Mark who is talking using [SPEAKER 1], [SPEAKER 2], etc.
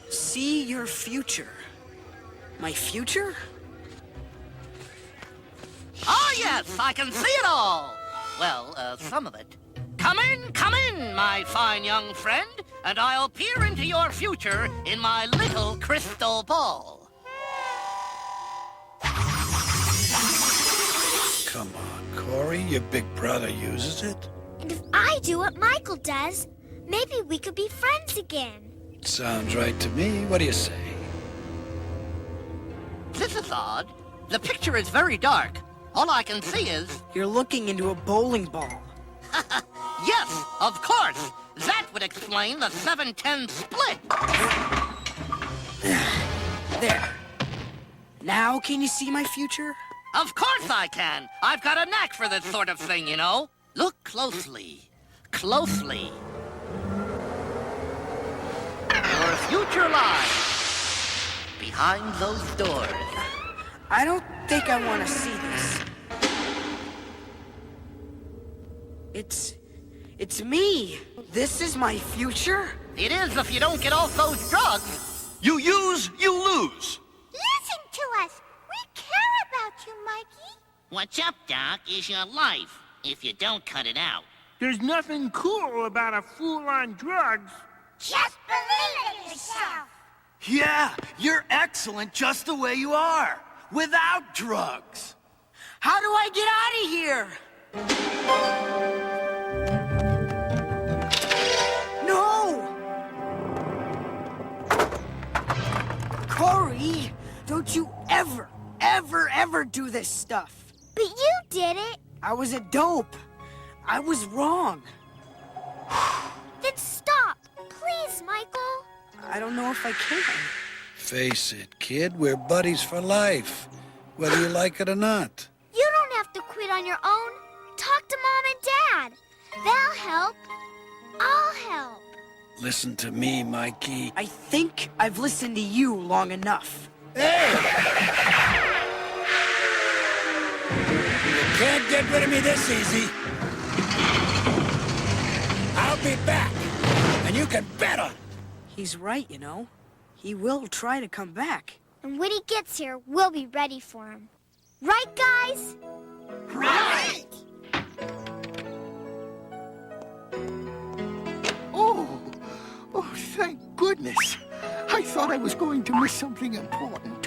[SPEAKER 1] See your future. My future?
[SPEAKER 2] Oh, yes, I can see it all. Well, some of it. Come in, my fine young friend, and I'll peer into your future in my little crystal ball.
[SPEAKER 3] Come on, Corey, your big brother uses it.
[SPEAKER 4] And if I do what Michael does, maybe we could be friends again.
[SPEAKER 3] Sounds right to me. What do you say?
[SPEAKER 2] This is odd. The picture is very dark. All I can see is...
[SPEAKER 1] You're looking into a bowling ball.
[SPEAKER 2] Yes, of course. That would explain the 7-10 split.
[SPEAKER 1] There. Now can you see my future?
[SPEAKER 2] Of course I can. I've got a knack for this sort of thing, you know. Look closely. Closely. Your future lies behind those doors.
[SPEAKER 1] I don't think I want to see this. It's me. This is my future?
[SPEAKER 2] It is if you don't get off those drugs.
[SPEAKER 5] You use, you lose.
[SPEAKER 4] Listen to us. We care about you, Mikey.
[SPEAKER 2] What's up, Doc, is your life, if you don't cut it out.
[SPEAKER 6] There's nothing cool about a fool on drugs.
[SPEAKER 4] Just believe in yourself.
[SPEAKER 5] Yeah, you're excellent just the way you are, without drugs.
[SPEAKER 1] How do I get out of here? No! Corey, don't you ever do this stuff.
[SPEAKER 4] But you did it.
[SPEAKER 1] I was a dope. I was wrong.
[SPEAKER 4] Then stop. Please, Michael.
[SPEAKER 1] I don't know if I can.
[SPEAKER 3] Face it, kid, we're buddies for life, whether you like it or not.
[SPEAKER 4] You don't have to quit on your own. Talk to Mom and Dad. They'll help. I'll help.
[SPEAKER 3] Listen to me, Mikey.
[SPEAKER 1] I think I've listened to you long enough.
[SPEAKER 3] Hey! You can't get rid of me this easy. I'll be back, and you can bet on it.
[SPEAKER 1] He's right, you know. He will try to come back.
[SPEAKER 4] And when he gets here, we'll be ready for him. Right, guys?
[SPEAKER 5] Right!
[SPEAKER 7] Oh, thank goodness. I thought I was going to miss something important.